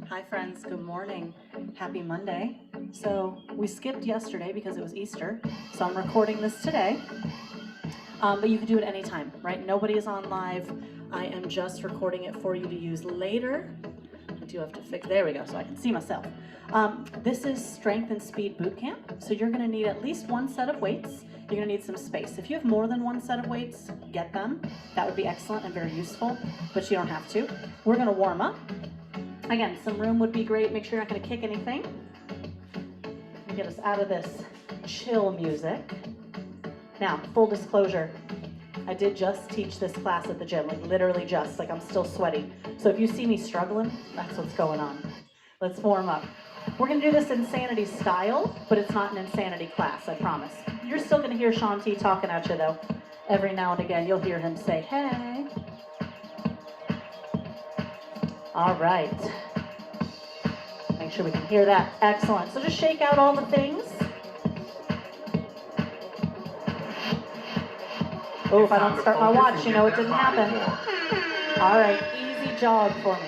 Hi friends, good morning. Happy Monday. So we skipped yesterday because it was Easter, so I'm recording this today. But you can do it anytime, right? Nobody is on live. I am just recording it for you to use later. I do have to fix, there we go, so I can see myself. This is Strength and Speed Bootcamp, so you're gonna need at least one set of weights. You're gonna need some space. If you have more than one set of weights, get them. That would be excellent and very useful, but you don't have to. We're gonna warm up. Again, some room would be great. Make sure you're not gonna kick anything. Get us out of this chill music. Now, full disclosure, I did just teach this class at the gym, like literally just, like I'm still sweaty. So if you see me struggling, that's what's going on. Let's warm up. We're gonna do this insanity style, but it's not an insanity class, I promise. You're still gonna hear Shanti talking at you though. Every now and again, you'll hear him say, hey. All right. Make sure we can hear that. Excellent. So just shake out all the things. Oh, if I don't start my watch, you know it didn't happen. All right, easy jog for me.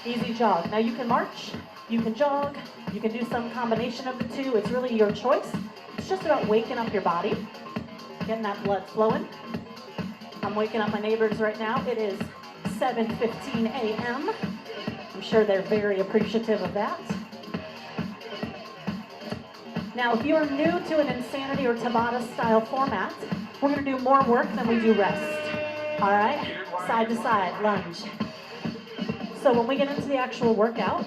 Easy jog. Now you can march, you can jog, you can do some combination of the two. It's really your choice. It's just about waking up your body, getting that blood flowing. I'm waking up my neighbors right now. It is 7:15 a.m. I'm sure they're very appreciative of that. Now, if you are new to an Insanity or Tabata style format, we're going to do more work than we do rest. All right? Side to side, lunge. So when we get into the actual workout,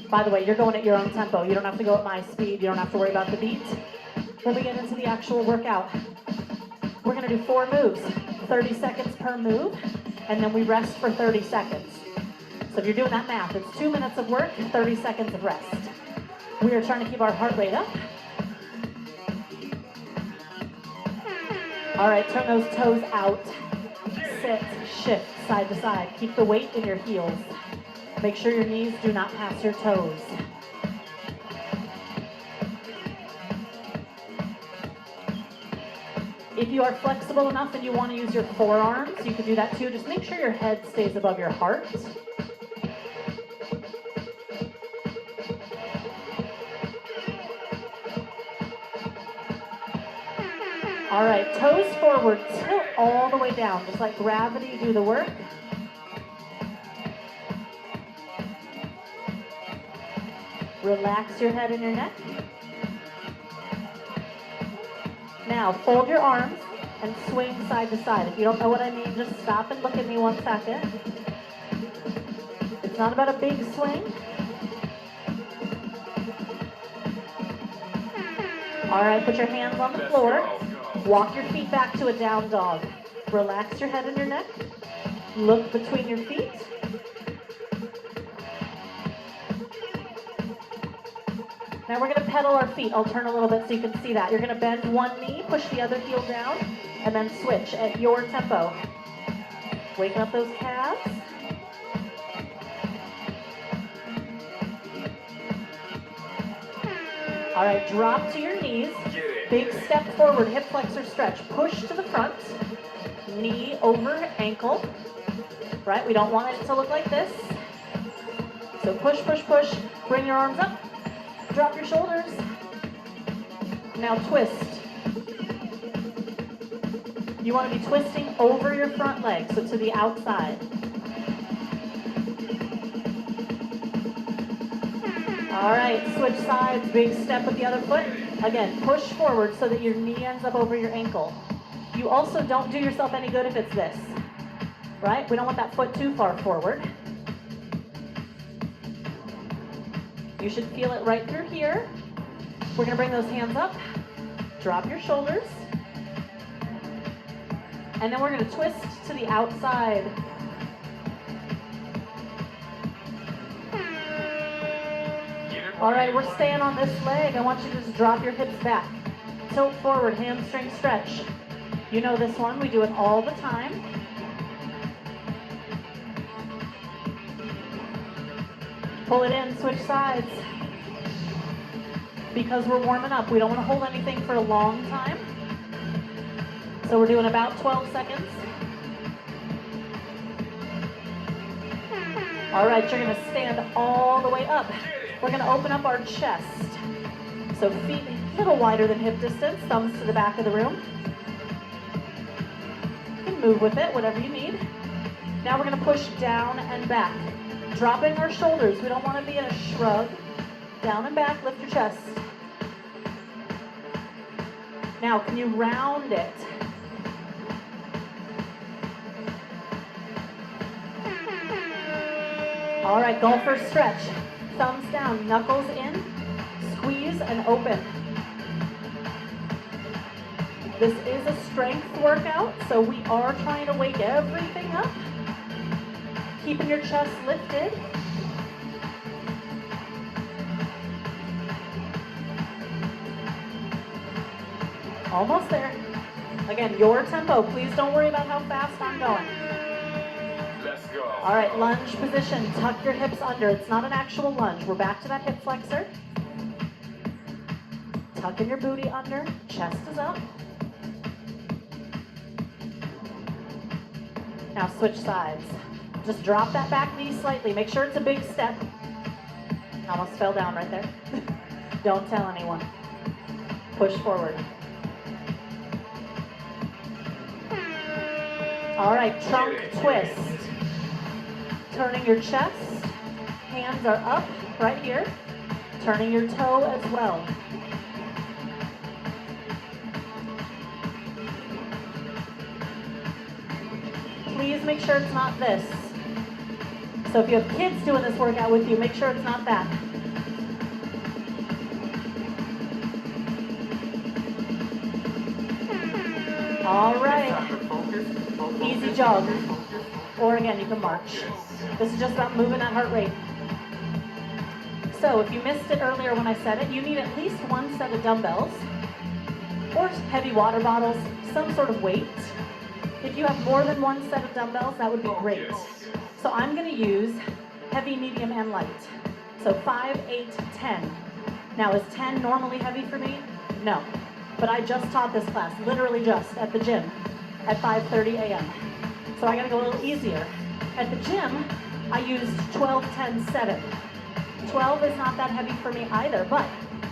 by the way, you're going at your own tempo. You don't have to go at my speed. You don't have to worry about the beat. When we get into the actual workout, we're going to do 4 moves, 30 seconds per move, and then we rest for 30 seconds. So if you're doing that math, it's 2 minutes of work, 30 seconds of rest. We are trying to keep our heart rate up. All right, turn those toes out. Sit, shift, side to side. Keep the weight in your heels. Make sure your knees do not pass your toes. If you are flexible enough and you want to use your forearms, you can do that too. Just make sure your head stays above your heart. All right, toes forward, tilt all the way down. Just let gravity do the work. Relax your head and your neck. Now, fold your arms and swing side to side. If you don't know what I mean, just stop and look at me 1 second. It's not about a big swing. All right, put your hands on the floor. Walk your feet back to a down dog. Relax your head and your neck. Look between your feet. Now we're going to pedal our feet. I'll turn a little bit so you can see that. You're going to bend one knee, push the other heel down, and then switch at your tempo. Waking up those calves. All right, drop to your knees. Big step forward, hip flexor stretch. Push to the front, knee over ankle, right? We don't want it to look like this. So push, push, push. Bring your arms up. Drop your shoulders. Now twist. You want to be twisting over your front leg, so to the outside. All right, switch sides, big step with the other foot. Again, push forward so that your knee ends up over your ankle. You also don't do yourself any good if it's this, right? We don't want that foot too far forward. You should feel it right through here. We're gonna bring those hands up, drop your shoulders, and then we're gonna twist to the outside. All right, we're staying on this leg. I want you to just drop your hips back. Tilt forward, hamstring stretch. You know this one, we do it all the time. Pull it in, switch sides. Because we're warming up, we don't want to hold anything for a long time. So we're doing about 12 seconds. All right, you're gonna stand all the way up. We're gonna open up our chest. So feet a little wider than hip distance, thumbs to the back of the room. You can move with it, whatever you need. Now we're gonna push down and back. Dropping our shoulders, we don't wanna be in a shrug. Down and back, lift your chest. Now, can you round it? All right, golfer stretch. Thumbs down, knuckles in, squeeze and open. This is a strength workout, so we are trying to wake everything up. Keeping your chest lifted. Almost there. Again, your tempo. Please don't worry about how fast I'm going. Let's go. All right, lunge position. Tuck your hips under. It's not an actual lunge. We're back to that hip flexor. Tucking your booty under. Chest is up. Now switch sides. Just drop that back knee slightly. Make sure it's a big step. Almost fell down right there. Don't tell anyone. Push forward. All right, trunk twist. Turning your chest. Hands are up right here. Turning your toe as well. Please make sure it's not this. So if you have kids doing this workout with you, make sure it's not that. All right. Easy jog. Or again, you can march. This is just about moving that heart rate. So if you missed it earlier when I said it, you need at least one set of dumbbells or heavy water bottles, some sort of weight. If you have more than one set of dumbbells, that would be great. So I'm going to use heavy, medium, and light. So 5, 8, 10. Now, is 10 normally heavy for me? No. But I just taught this class, literally just, at the gym at 5:30 a.m. So I got to go a little easier. At the gym, I used 12, 10, 7. 12 is not that heavy for me either, but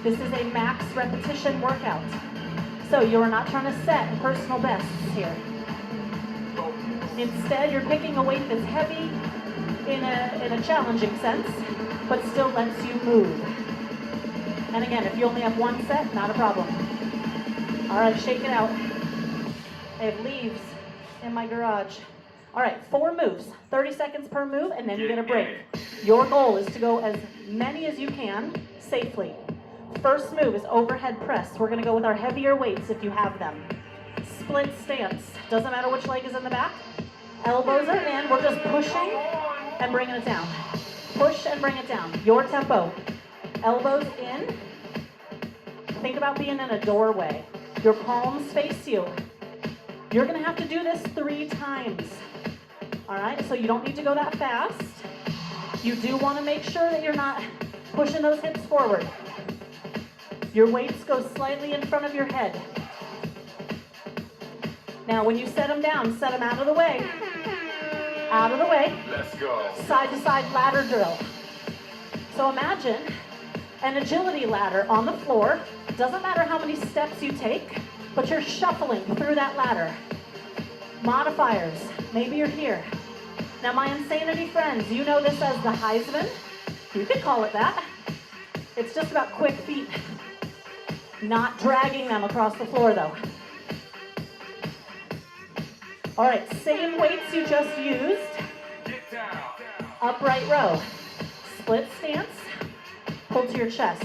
this is a max repetition workout. So you're not trying to set personal bests here. Instead, you're picking a weight that's heavy in a challenging sense, but still lets you move. And again, if you only have one set, not a problem. All right, shake it out. I have leaves in my garage. All right, 4 moves, 30 seconds per move, and then you get a break. Your goal is to go as many as you can safely. First move is overhead press. We're gonna go with our heavier weights if you have them. Split stance, doesn't matter which leg is in the back. Elbows are in, we're just pushing and bringing it down. Push and bring it down, your tempo. Elbows in. Think about being in a doorway. Your palms face you. You're gonna have to do this 3 times. All right, so you don't need to go that fast. You do wanna make sure that you're not pushing those hips forward. Your weights go slightly in front of your head. Now, when you set them down, set them out of the way. Out of the way. Let's go. Side to side ladder drill. So imagine an agility ladder on the floor. Doesn't matter how many steps you take, but you're shuffling through that ladder. Modifiers. Maybe you're here. Now, my insanity friends, you know this as the Heisman. You could call it that. It's just about quick feet. Not dragging them across the floor, though. All right, same weights you just used. Get down. Upright row. Split stance. Pull to your chest.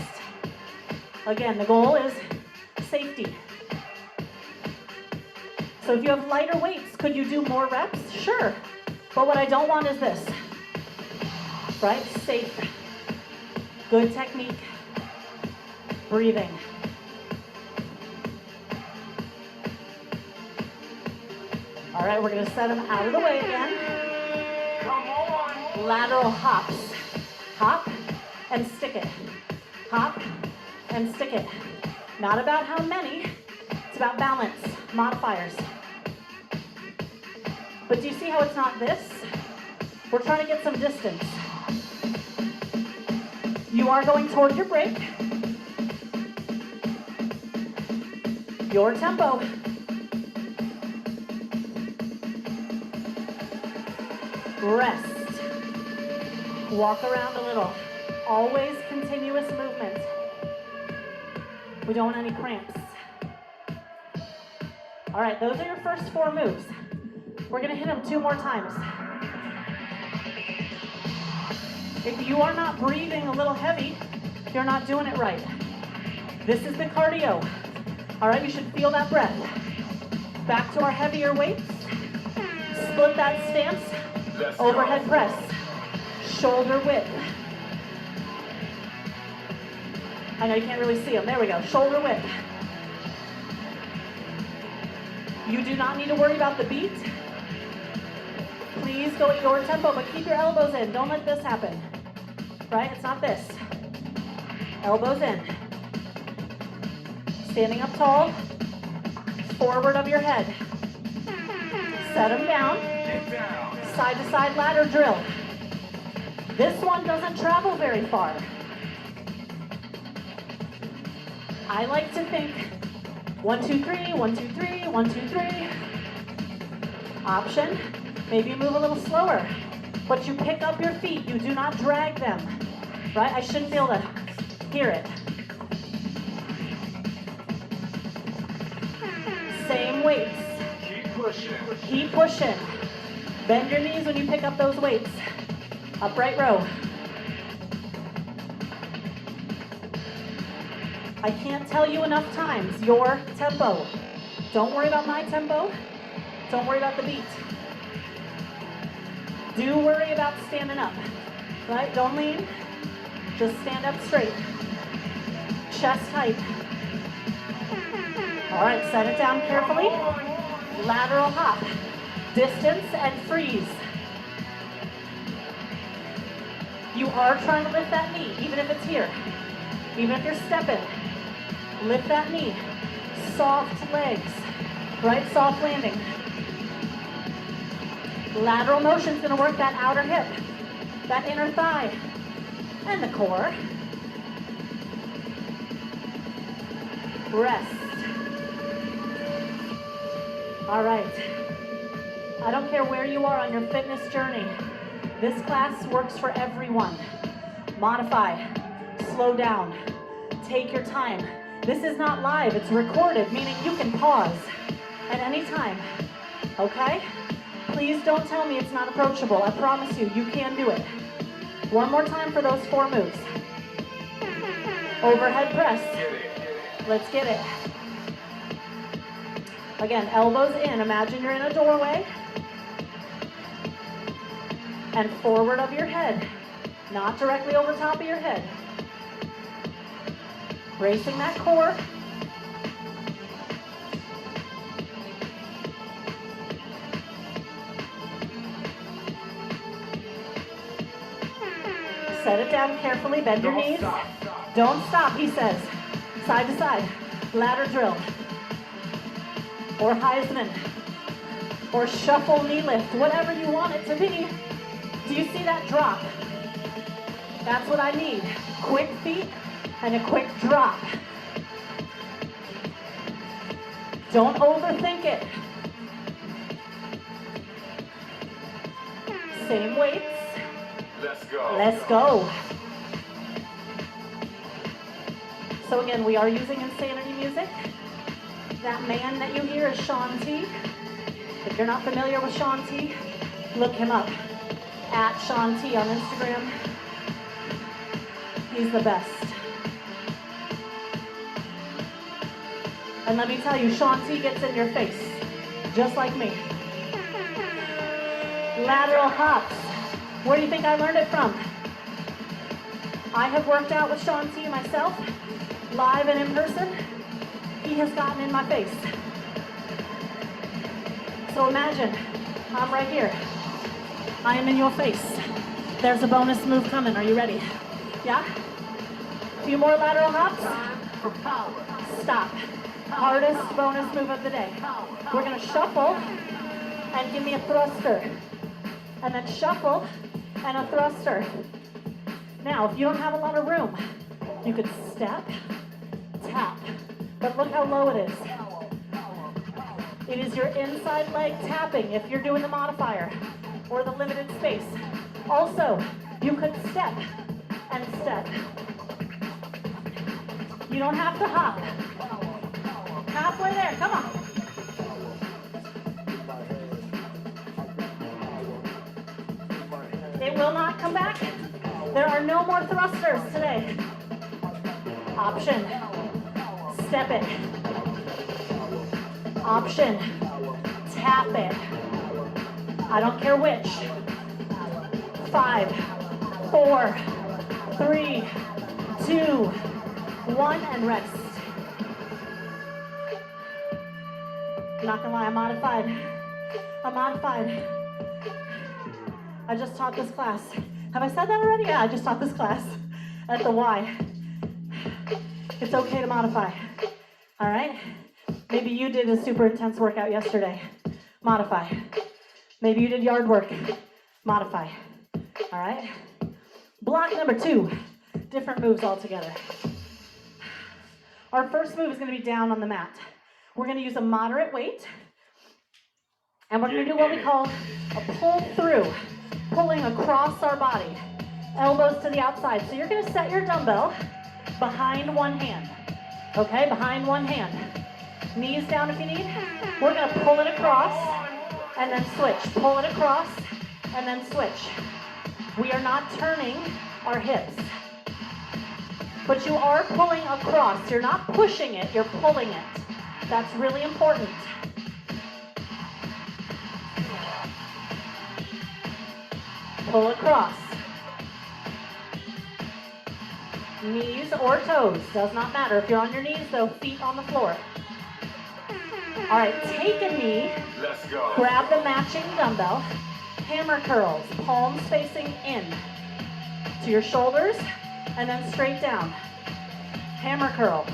Again, the goal is safety. So if you have lighter weights, could you do more reps? Sure. But what I don't want is this. Right? Safe. Good technique. Breathing. All right, we're gonna set them out of the way again. Come on. Lateral hops. Hop and stick it. Hop and stick it. Not about how many, it's about balance, modifiers. But do you see how it's not this? We're trying to get some distance. You are going toward your break. Your tempo. Rest. Walk around a little. Always continuous movement. We don't want any cramps. All right, those are your first 4 moves. We're gonna hit them 2 more times. If you are not breathing a little heavy, you're not doing it right. This is the cardio. All right, you should feel that breath. Back to our heavier weights. Split that stance. Overhead press. Shoulder width. I know you can't really see them. There we go. Shoulder width. You do not need to worry about the beat. Please go at your tempo, but keep your elbows in. Don't let this happen. Right? It's not this. Elbows in. Standing up tall. Forward of your head. Set them down. Side to side ladder drill. This one doesn't travel very far. I like to think 1, 2, 3, 1, 2, 3, 1, 2, 3. Option, maybe move a little slower, but you pick up your feet, you do not drag them, right? I shouldn't be able to hear it. Same weights. Keep pushing. Keep pushing. Bend your knees when you pick up those weights. Upright row. I can't tell you enough times, your tempo. Don't worry about my tempo. Don't worry about the beat. Do worry about standing up, right? Don't lean. Just stand up straight. Chest tight. All right, set it down carefully. Lateral hop. Distance and freeze. You are trying to lift that knee, even if it's here. Even if you're stepping. Lift that knee. Soft legs, right? Soft landing. Lateral motion's gonna work that outer hip, that inner thigh, and the core. Rest. All right. I don't care where you are on your fitness journey. This class works for everyone. Modify, slow down, take your time. This is not live, it's recorded, meaning you can pause at any time, okay? Please don't tell me it's not approachable. I promise you, you can do it. One more time for those 4 moves. Overhead press. Let's get it. Again, elbows in. Imagine you're in a doorway. And forward of your head, not directly over top of your head. Bracing that core. Set it down carefully, bend your knees. Don't stop, he says. Side to side, ladder drill. Or Heisman. Or shuffle knee lift, whatever you want it to be. Do you see that drop? That's what I need. Quick feet and a quick drop. Don't overthink it. Same weights. Let's go. Let's go. So again, we are using Insanity music. That man that you hear is Sean T. If you're not familiar with Sean T, look him up. At Sean T on Instagram. He's the best. And let me tell you, Sean T gets in your face, just like me. Lateral hops. Where do you think I learned it from? I have worked out with Sean T myself, live and in person. He has gotten in my face. So imagine, I'm right here. I am in your face. There's a bonus move coming. Are you ready? Yeah? A few more lateral hops. Stop. Hardest bonus move of the day. We're gonna shuffle and give me a thruster. And then shuffle and a thruster. Now, if you don't have a lot of room, you could step, tap, but look how low it is. It is your inside leg tapping if you're doing the modifier or the limited space. Also, you could step and step. You don't have to hop. Halfway there, come on. It will not come back. There are no more thrusters today. Option. Step it. Option. Tap it. I don't care which. 5, 4, 3, 2, 1, and rest. I'm not gonna lie, I'm modified. I just taught this class. Have I said that already? Yeah, I just taught this class at the Y. It's okay to modify, all right? Maybe you did a super intense workout yesterday. Modify. Maybe you did yard work. Modify, all right? Block number 2, different moves altogether. Our first move is gonna be down on the mat. We're gonna use a moderate weight, and we're gonna do what we call a pull through, pulling across our body, elbows to the outside. So you're gonna set your dumbbell behind one hand, okay? Behind one hand. Knees down if you need. We're gonna pull it across and then switch. Pull it across and then switch. We are not turning our hips, but you are pulling across. You're not pushing it, you're pulling it. That's really important. Pull across. Knees or toes, does not matter. If you're on your knees though, feet on the floor. All right, take a knee. Let's go. Grab the matching dumbbell. Hammer curls, palms facing in to your shoulders, and then straight down. Hammer curl.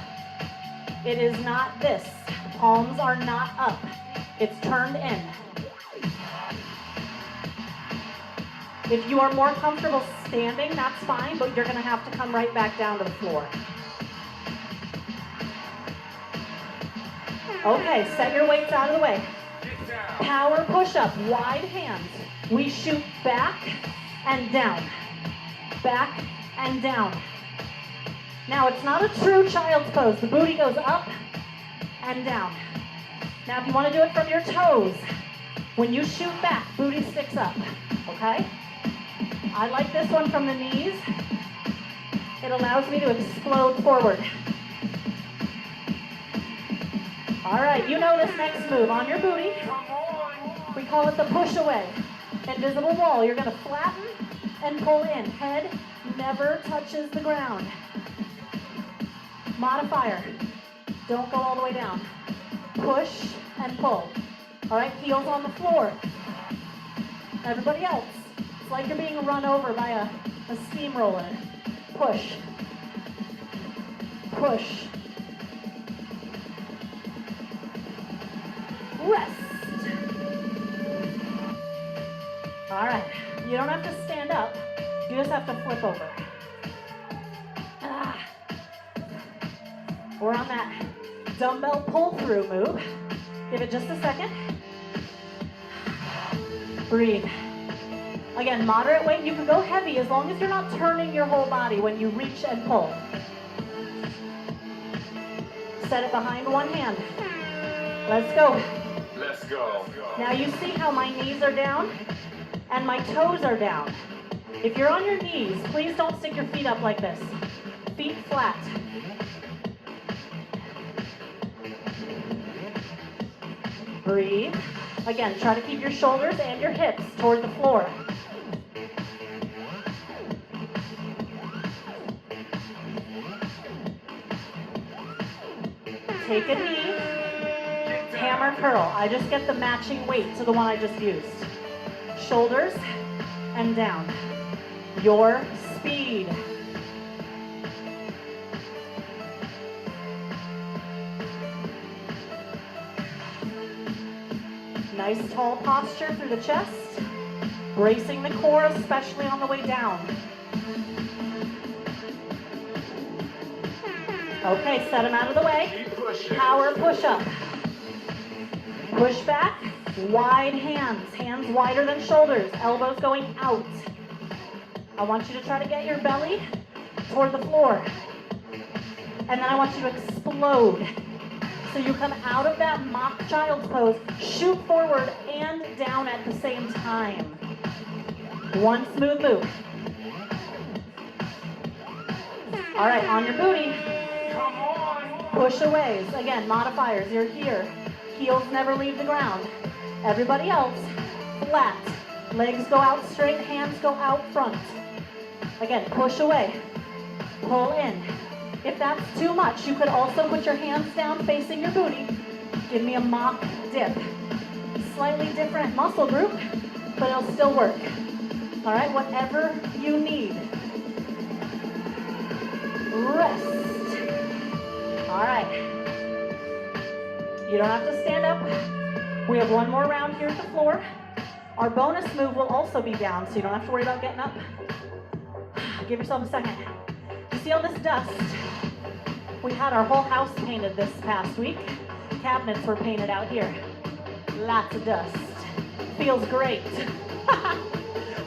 It is not this. Palms are not up. It's turned in. If you are more comfortable standing, that's fine, but you're gonna have to come right back down to the floor. Okay, set your weights out of the way. Power push-up, wide hands. We shoot back and down. Back and down. Now, it's not a true child's pose. The booty goes up and down. Now, if you want to do it from your toes, when you shoot back, booty sticks up, okay? I like this one from the knees. It allows me to explode forward. All right, you know this next move. On your booty, we call it the push away. Invisible wall. You're going to flatten and pull in. Head never touches the ground. Modifier. Don't go all the way down. Push and pull. All right, heels on the floor. Everybody else. It's like you're being run over by a steamroller. Push. Push. Rest. All right, you don't have to stand up. You just have to flip over. We're on that dumbbell pull-through move. Give it just a second. Breathe. Again, moderate weight. You can go heavy as long as you're not turning your whole body when you reach and pull. Set it behind one hand. Let's go. Let's go. Now you see how my knees are down and my toes are down. If you're on your knees, please don't stick your feet up like this. Feet flat. Breathe. Again, try to keep your shoulders and your hips toward the floor. Take a knee. Hammer curl. I just get the matching weight to the one I just used. Shoulders and down. Your speed. Nice tall posture through the chest. Bracing the core, especially on the way down. Okay, set them out of the way. Keep pushing. Power push-up. Push back, wide hands. Hands wider than shoulders, elbows going out. I want you to try to get your belly toward the floor. And then I want you to explode. So you come out of that mock child's pose, shoot forward and down at the same time. One smooth move. All right, on your booty. Come on. Push aways. Again, modifiers, you're here. Heels never leave the ground. Everybody else, flat. Legs go out straight, hands go out front. Again, push away. Pull in. If that's too much, you could also put your hands down facing your booty. Give me a mock dip. Slightly different muscle group, but it'll still work. All right, whatever you need. Rest. All right. You don't have to stand up. We have one more round here at the floor. Our bonus move will also be down, so you don't have to worry about getting up. Give yourself a second. You see all this dust? We had our whole house painted this past week. Cabinets were painted out here. Lots of dust. Feels great.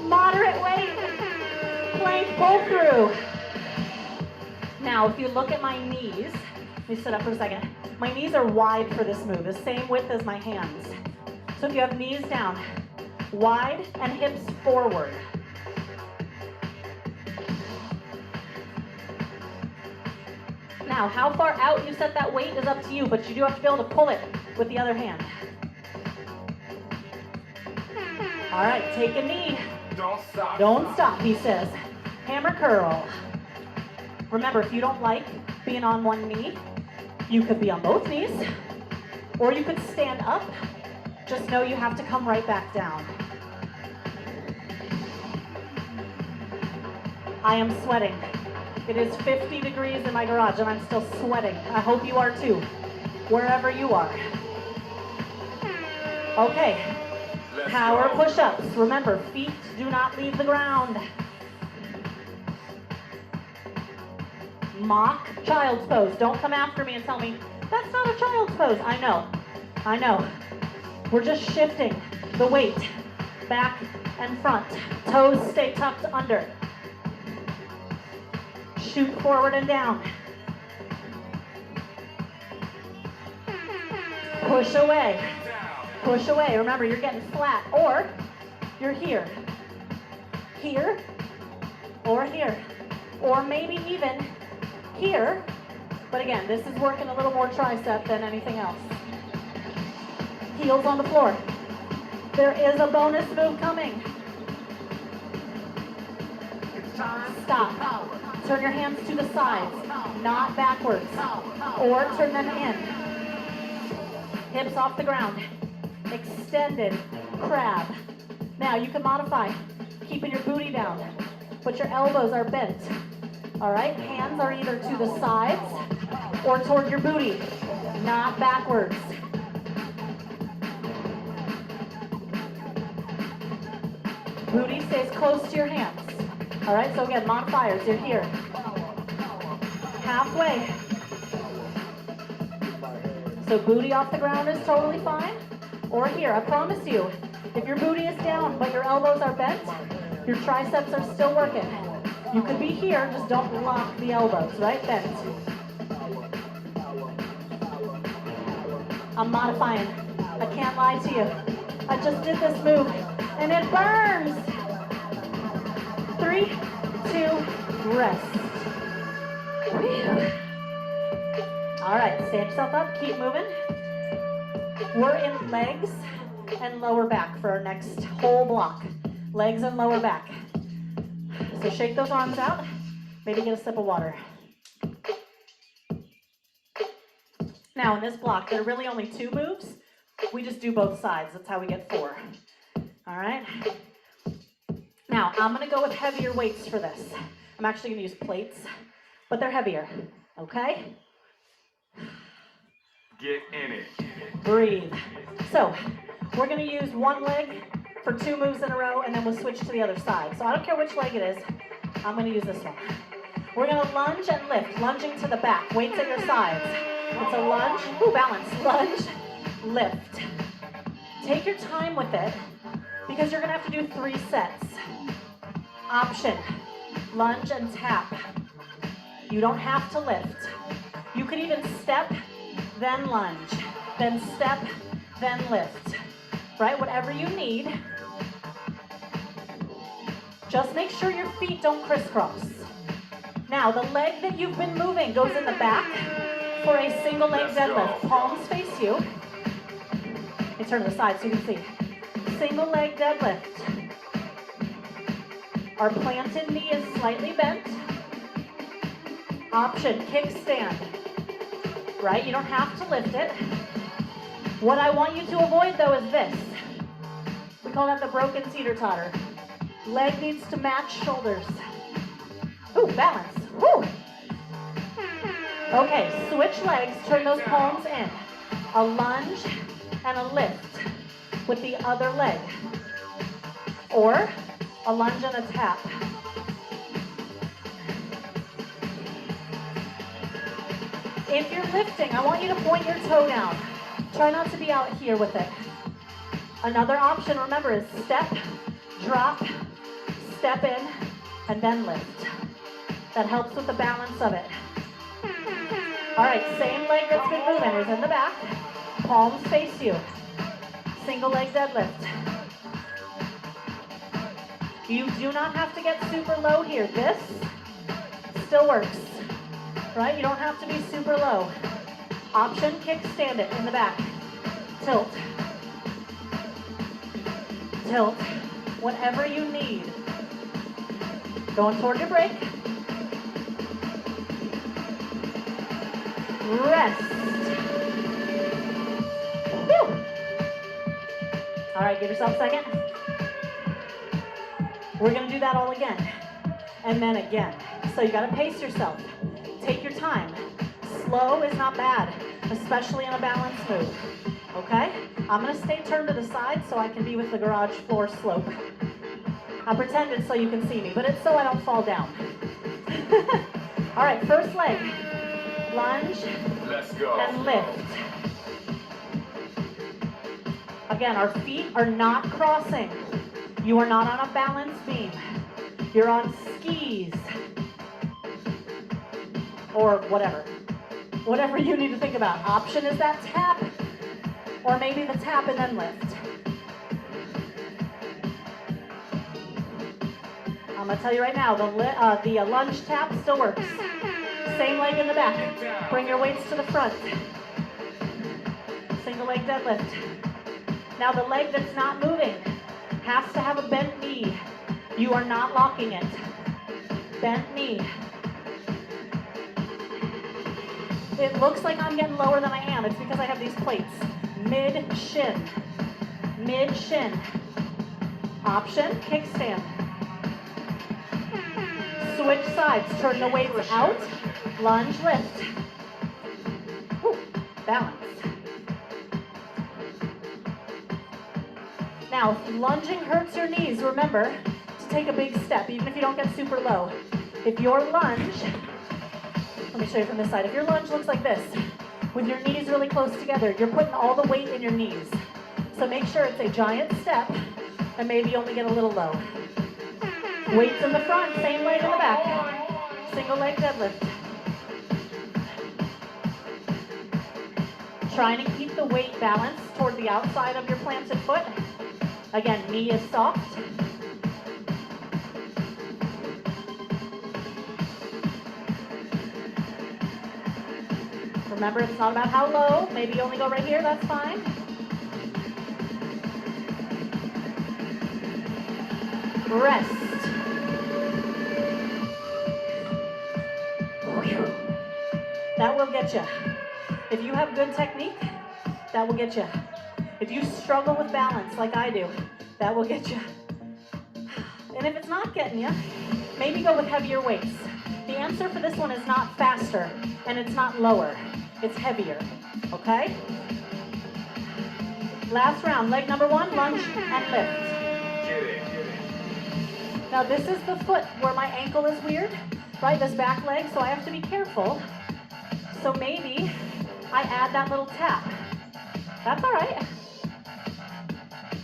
Moderate weight. Plank pull through. Now, if you look at my knees, let me sit up for a second. My knees are wide for this move, the same width as my hands. So if you have knees down, wide and hips forward. Now, how far out you set that weight is up to you, but you do have to be able to pull it with the other hand. All right, take a knee. Don't stop. Don't stop, he says. Hammer curl. Remember, if you don't like being on one knee, you could be on both knees, or you could stand up. Just know you have to come right back down. I am sweating. It is 50 degrees in my garage and I'm still sweating. I hope you are too, wherever you are. Okay, power push-ups. Remember, feet do not leave the ground. Mock child's pose. Don't come after me and tell me, that's not a child's pose. I know. We're just shifting the weight back and front. Toes stay tucked under. Shoot forward and down. Push away. Push away. Remember, you're getting flat, or you're here. Here, or here. Or maybe even here. But again, this is working a little more tricep than anything else. Heels on the floor. There is a bonus move coming. Stop. Turn your hands to the sides, not backwards, or turn them in. Hips off the ground. Extended crab. Now you can modify, keeping your booty down, but your elbows are bent. All right, hands are either to the sides or toward your booty, not backwards. Booty stays close to your hands. All right, so again, modifiers, you're here. Halfway. So booty off the ground is totally fine. Or here, I promise you, if your booty is down but your elbows are bent, your triceps are still working. You could be here, just don't lock the elbows, right? Bent. I'm modifying. I can't lie to you. I just did this move and it burns. 3, 2, rest. Whew. All right, stand yourself up, keep moving. We're in legs and lower back for our next whole block. Legs and lower back. So shake those arms out, maybe get a sip of water. Now in this block, there are really only 2 moves. We just do both sides, that's how we get 4. All right? Now, I'm gonna go with heavier weights for this. I'm actually gonna use plates, but they're heavier, okay? Get in it. Breathe. So, we're gonna use one leg for 2 moves in a row, and then we'll switch to the other side. So I don't care which leg it is, I'm gonna use this one. We're gonna lunge and lift, lunging to the back, weights at your sides. It's a lunge, balance, lunge, lift. Take your time with it because you're gonna have to do 3 sets. Option, lunge and tap. You don't have to lift. You could even step, then lunge, then step, then lift, right? Whatever you need. Just make sure your feet don't crisscross. Now, the leg that you've been moving goes in the back for a single leg deadlift. Palms face you. Let me turn to the side so you can see. Single leg deadlift. Our planted knee is slightly bent. Option, kickstand. Right? You don't have to lift it. What I want you to avoid though is this. We call that the broken teeter-totter. Leg needs to match shoulders. Ooh, balance. Woo! Okay, switch legs, turn those palms in. A lunge and a lift with the other leg. Or a lunge and a tap. If you're lifting, I want you to point your toe down. Try not to be out here with it. Another option, remember, is step, drop, step in, and then lift. That helps with the balance of it. All right, same leg that's been moving is in the back. Palms face you. Single leg deadlift. You do not have to get super low here. This still works, right? You don't have to be super low. Option, kickstand it in the back. Tilt. Tilt. Whatever you need. Going toward your break. Rest. Whew. All right, give yourself a second. We're gonna do that all again. And then again. So you gotta pace yourself. Take your time. Slow is not bad, especially in a balance move. Okay? I'm gonna stay turned to the side so I can be with the garage floor slope. I pretend it's so you can see me, but it's so I don't fall down. All right, first leg. Lunge. Let's go. And lift. Again, our feet are not crossing. You are not on a balance beam. You're on skis. Or whatever. Whatever you need to think about. Option is that tap. Or maybe the tap and then lift. I'm going to tell you right now, the lunge tap still works. Same leg in the back. Bring your weights to the front. Single leg deadlift. Now the leg that's not moving has to have a bent knee. You are not locking it. Bent knee. It looks like I'm getting lower than I am. It's because I have these plates. Mid-shin. Mid-shin. Option, kickstand. Switch sides. Turn the weights out. Lunge, lift. Woo, balance. Now, if lunging hurts your knees, remember to take a big step, even if you don't get super low. If your lunge, let me show you from this side. If your lunge looks like this, with your knees really close together, you're putting all the weight in your knees. So make sure it's a giant step, and maybe you only get a little low. Weights in the front, same leg in the back. Single leg deadlift. Trying to keep the weight balanced toward the outside of your planted foot. Again, knee is soft. Remember, it's not about how low. Maybe you only go right here, that's fine. Rest. That will get you. If you have good technique, that will get you. If you struggle with balance like I do, that will get you. And if it's not getting you, maybe go with heavier weights. The answer for this one is not faster, and it's not lower. It's heavier, okay? Last round, leg number 1, lunge and lift. Get it. Now this is the foot where my ankle is weird. right? This back leg, so I have to be careful. So maybe I add that little tap. That's all right.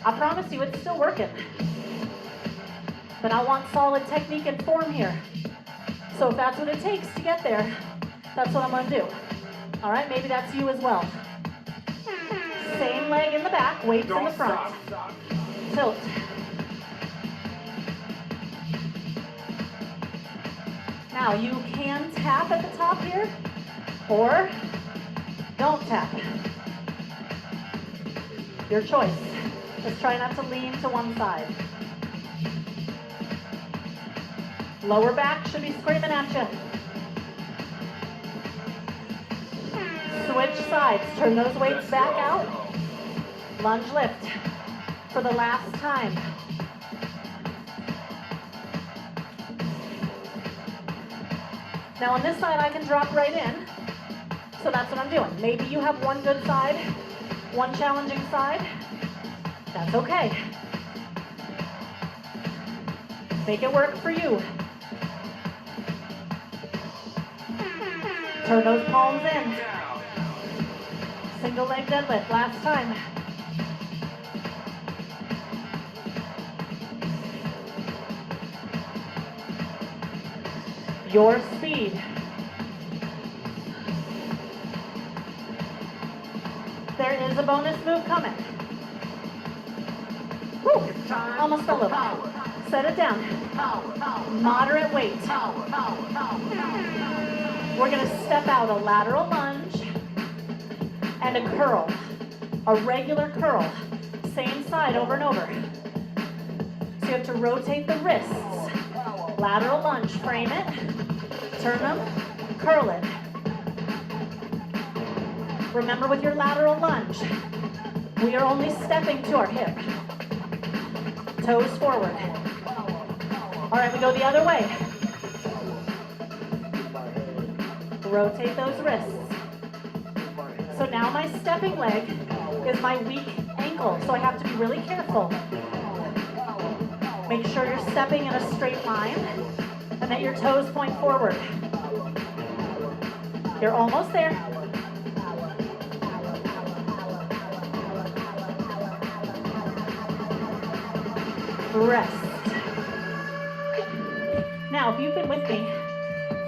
I promise you it's still working. But I want solid technique and form here. So if that's what it takes to get there, that's what I'm gonna do. All right, maybe that's you as well. Same leg in the back, weights in the front. Tilt. Now you can tap at the top here, or don't tap. Your choice. Just try not to lean to one side. Lower back should be screaming at you. Switch sides. Turn those weights back out. Lunge lift for the last time. Now on this side I can drop right in. So that's what I'm doing. Maybe you have one good side, one challenging side. That's okay. Make it work for you. Turn those palms in. Single leg deadlift, last time. Your speed. There is a bonus move coming. Woo, almost fell over. Set it down. Moderate weight. We're gonna step out a lateral lunge and a curl, a regular curl, same side over and over. So you have to rotate the wrists. Lateral lunge, frame it, turn them, curl it. Remember with your lateral lunge, we are only stepping to our hip. Toes forward. All right, we go the other way. Rotate those wrists. So now my stepping leg is my weak ankle, so I have to be really careful. Make sure you're stepping in a straight line and that your toes point forward. You're almost there. Rest. Now, if you've been with me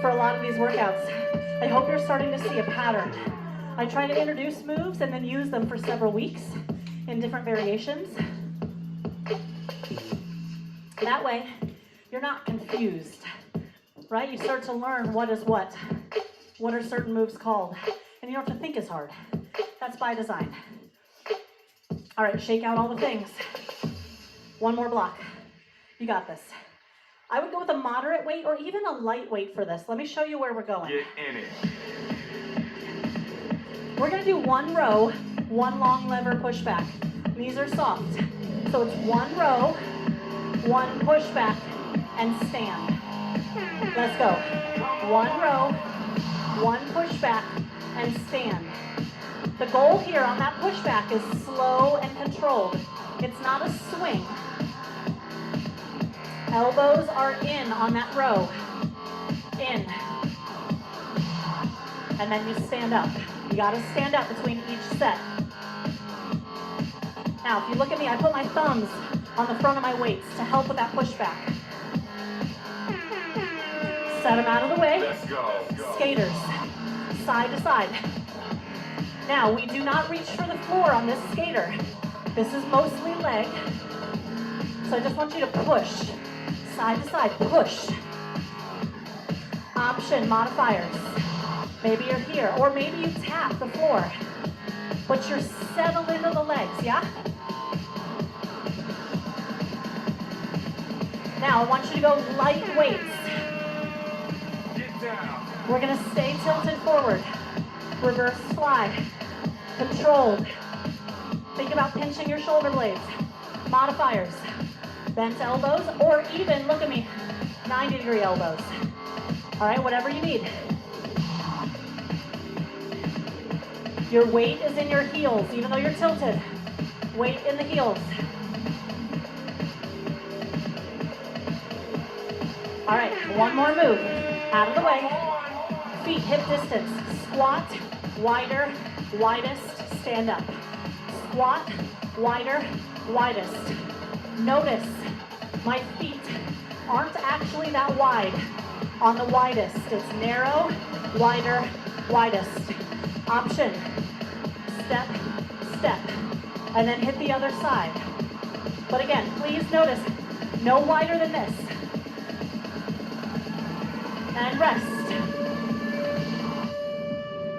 for a lot of these workouts, I hope you're starting to see a pattern. I try to introduce moves and then use them for several weeks in different variations. That way, you're not confused, right? You start to learn what is what are certain moves called, and you don't have to think as hard. That's by design. All right, shake out all the things. One more block. You got this. I would go with a moderate weight or even a light weight for this. Let me show you where we're going. Get in it. We're gonna do one row, one long lever push back. Knees are soft. So it's one row, one push back, and stand. Let's go. One row, one push back, and stand. The goal here on that push back is slow and controlled. It's not a swing. Elbows are in on that row. In. And then you stand up. You gotta stand up between each set. Now, if you look at me, I put my thumbs on the front of my weights to help with that pushback. Set them out of the way. Let's go. Skaters, side to side. Now, we do not reach for the floor on this skater. This is mostly leg. So I just want you to push. Side to side, push. Option, modifiers. Maybe you're here, or maybe you tap the floor, but you're settled into the legs, yeah? Now I want you to go light weights. Get down. We're gonna stay tilted forward. Reverse fly, controlled. Think about pinching your shoulder blades. Modifiers, bent elbows, or even, look at me, 90-degree elbows. All right, whatever you need. Your weight is in your heels, even though you're tilted. Weight in the heels. All right, one more move. Out of the way. Feet hip distance. Squat, wider, widest, stand up. Squat, wider, widest. Notice my feet aren't actually that wide on the widest. It's narrow, wider, widest. Option, step, step, and then hit the other side. But again, please notice, no wider than this. And rest.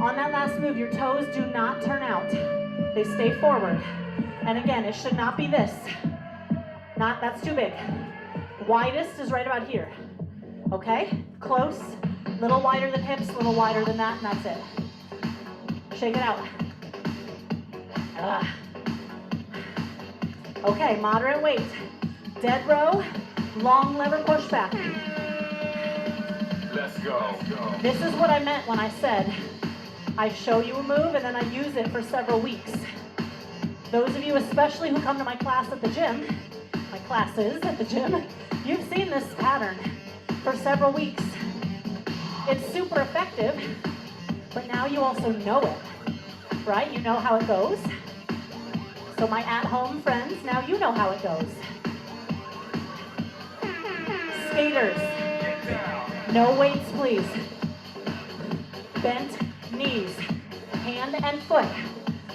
On that last move, your toes do not turn out. They stay forward. And again, it should not be this. That's too big. Widest is right about here. Okay? Close. Little wider than hips, little wider than that, and that's it. Shake it out. Okay, moderate weight. Dead row, long lever push back. Let's go. This is what I meant when I said I show you a move and then I use it for several weeks. Those of you especially who come to my class at the gym, my classes at the gym, you've seen this pattern for several weeks. It's super effective, but now you also know it, right? You know how it goes. So my at-home friends, now you know how it goes. Skaters, no weights please. Bent knees, hand and foot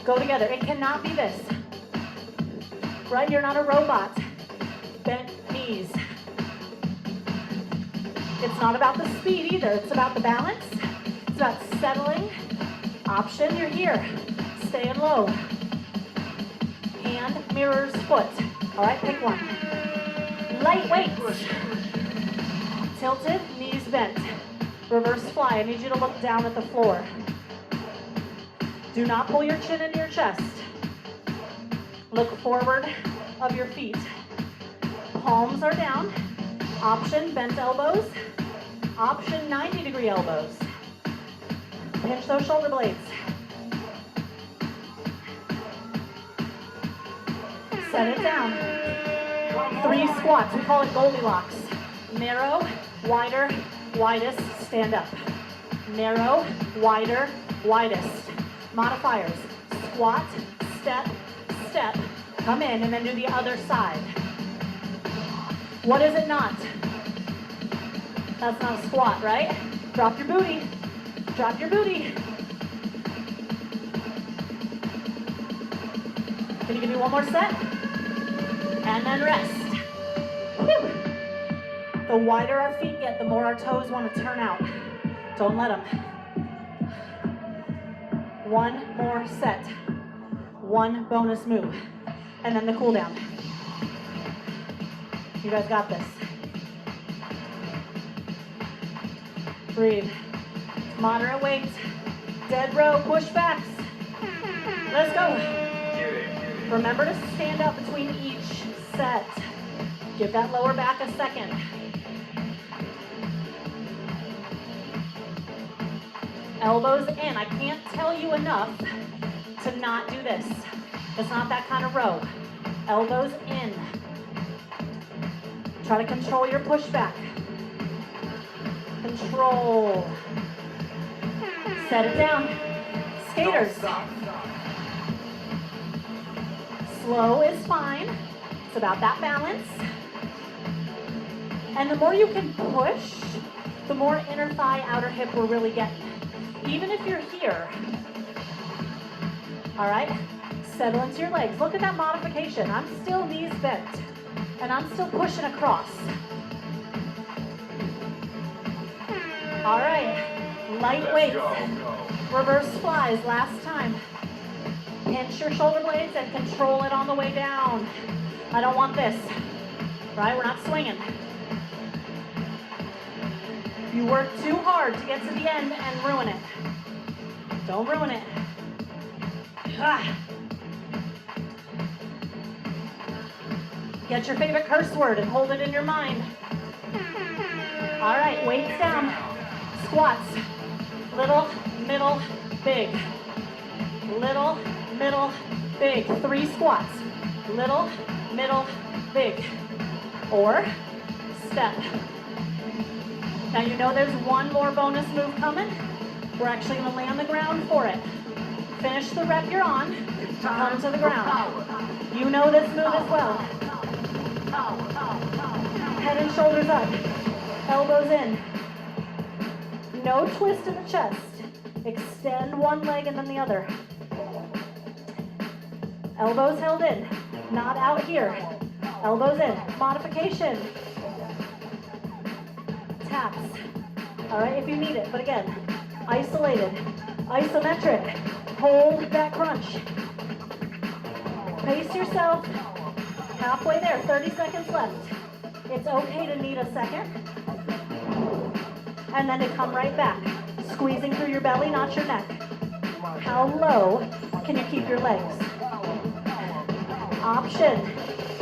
go together. It cannot be this, right? You're not a robot. Bent knees. It's not about the speed either. It's about the balance. It's about settling. Option, you're here. Staying low. Hand mirrors foot. All right, pick one. Light weights. Tilted, knees bent. Reverse fly. I need you to look down at the floor. Do not pull your chin into your chest. Look forward of your feet. Palms are down. Option, bent elbows. Option, 90-degree elbows. Pinch those shoulder blades. Set it down. 3 squats. We call it Goldilocks. Narrow, wider, widest, stand up. Narrow, wider, widest. Modifiers. Squat, step, step. Come in and then do the other side. What is it not? That's not a squat, right? Drop your booty. Drop your booty. Can you give me one more set? And then rest. Whew. The wider our feet get, the more our toes want to turn out. Don't let them. One more set. One bonus move. And then the cool down. You guys got this. Breathe. Moderate weight. Dead row pushbacks. Let's go. Remember to stand up between each set. Give that lower back a second. Elbows in. I can't tell you enough to not do this. It's not that kind of row. Elbows in. Try to control your pushback. Control. Set it down. Skaters. Slow is fine. It's about that balance. And the more you can push, the more inner thigh, outer hip we're really getting. Even if you're here. All right? Settle into your legs. Look at that modification. I'm still knees bent. And I'm still pushing across. All right. Light weights. Reverse flies. Last time. Pinch your shoulder blades and control it on the way down. I don't want this. Right? We're not swinging. You work too hard to get to the end and ruin it. Don't ruin it. Get your favorite curse word and hold it in your mind. All right, weights down. Squats. Little, middle, big. Little, middle, big. 3 squats. Little, middle, big. Or step. Now you know there's one more bonus move coming. We're actually going to lay on the ground for it. Finish the rep you're on. Come to the ground. You know this move as well. Head and shoulders up. Elbows in. No twist in the chest. Extend one leg and then the other. Elbows held in. Not out here. Elbows in. Modification. Taps. All right, if you need it. But again, isolated. Isometric. Hold that crunch. Pace yourself. Halfway there. 30 seconds left. It's okay to need a second. And then to come right back. Squeezing through your belly, not your neck. How low can you keep your legs? Option.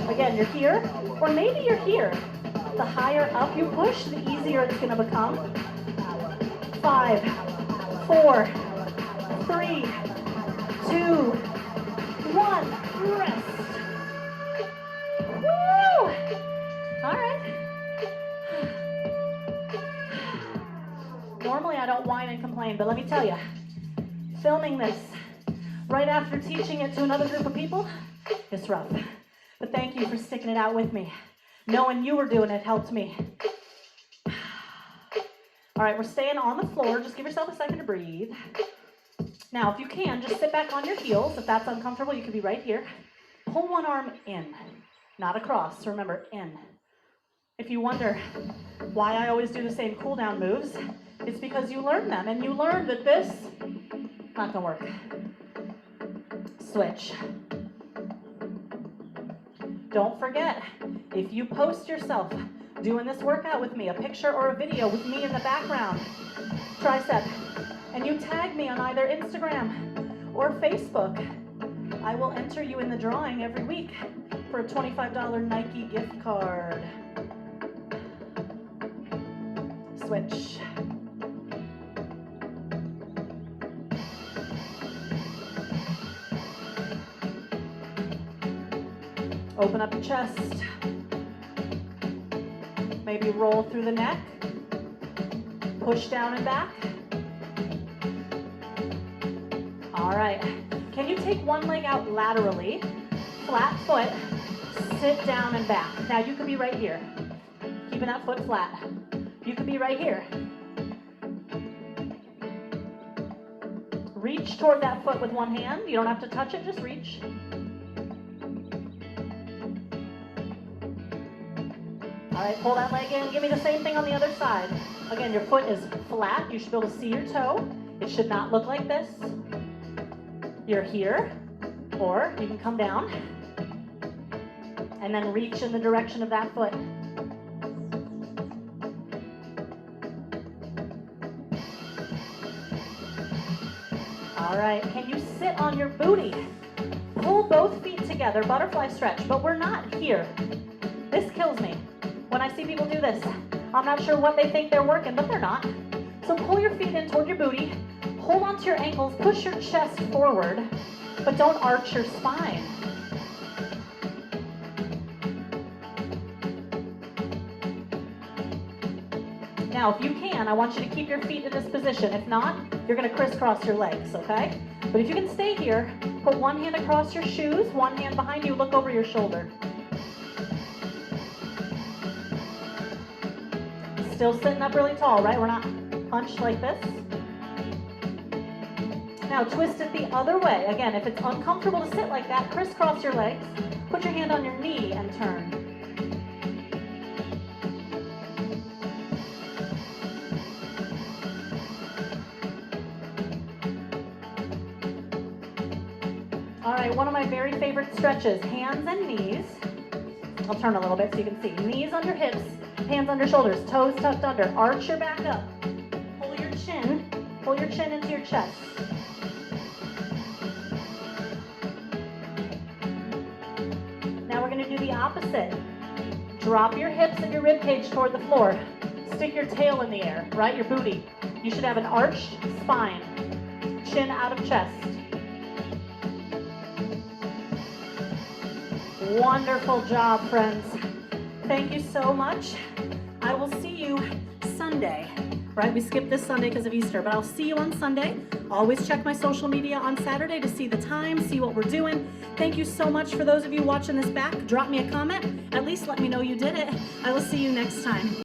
Again, you're here, or maybe you're here. The higher up you push, the easier it's going to become. 5, 4, 3, 2, 1. Rest. Woo! All right. Normally I don't whine and complain, but let me tell you, filming this right after teaching it to another group of people, it's rough. But thank you for sticking it out with me. Knowing you were doing it helped me. All right, we're staying on the floor. Just give yourself a second to breathe. Now, if you can, just sit back on your heels. If that's uncomfortable, you could be right here. Pull one arm in, not across. Remember, in. If you wonder why I always do the same cool down moves, it's because you learned them, and you learned that this, not gonna work. Switch. Don't forget, if you post yourself doing this workout with me, a picture or a video with me in the background, tricep, and you tag me on either Instagram or Facebook, I will enter you in the drawing every week for a $25 Nike gift card. Switch. Open up your chest. Maybe roll through the neck. Push down and back. All right. Can you take one leg out laterally? Flat foot. Sit down and back. Now you could be right here. Keeping that foot flat. You could be right here. Reach toward that foot with one hand. You don't have to touch it, just reach. All right, pull that leg in. Give me the same thing on the other side. Again, your foot is flat. You should be able to see your toe. It should not look like this. You're here, or you can come down and then reach in the direction of that foot. All right, can you sit on your booty? Pull both feet together, butterfly stretch, but we're not here. This kills me. When I see people do this, I'm not sure what they think they're working, but they're not. So pull your feet in toward your booty, hold onto your ankles, push your chest forward, but don't arch your spine. Now, if you can, I want you to keep your feet in this position. If not, you're going to crisscross your legs, okay? But if you can stay here, put one hand across your shoes, one hand behind you, look over your shoulder. Still sitting up really tall, right? We're not hunched like this. Now twist it the other way. Again, if it's uncomfortable to sit like that, crisscross your legs. Put your hand on your knee and turn. All right, one of my very favorite stretches, hands and knees. I'll turn a little bit so you can see. Knees under hips, hands under shoulders, toes tucked under. Arch your back up. Pull your chin into your chest. Now we're gonna do the opposite. Drop your hips and your rib cage toward the floor. Stick your tail in the air, right? Your booty. You should have an arched spine. Chin out of chest. Wonderful job, friends. Thank you so much. I will see you Sunday. Sunday, right? We skipped this Sunday because of Easter, but I'll see you on Sunday. Always check my social media on Saturday to see the time, see what we're doing. Thank you so much for those of you watching this back. Drop me a comment. At least let me know you did it. I will see you next time.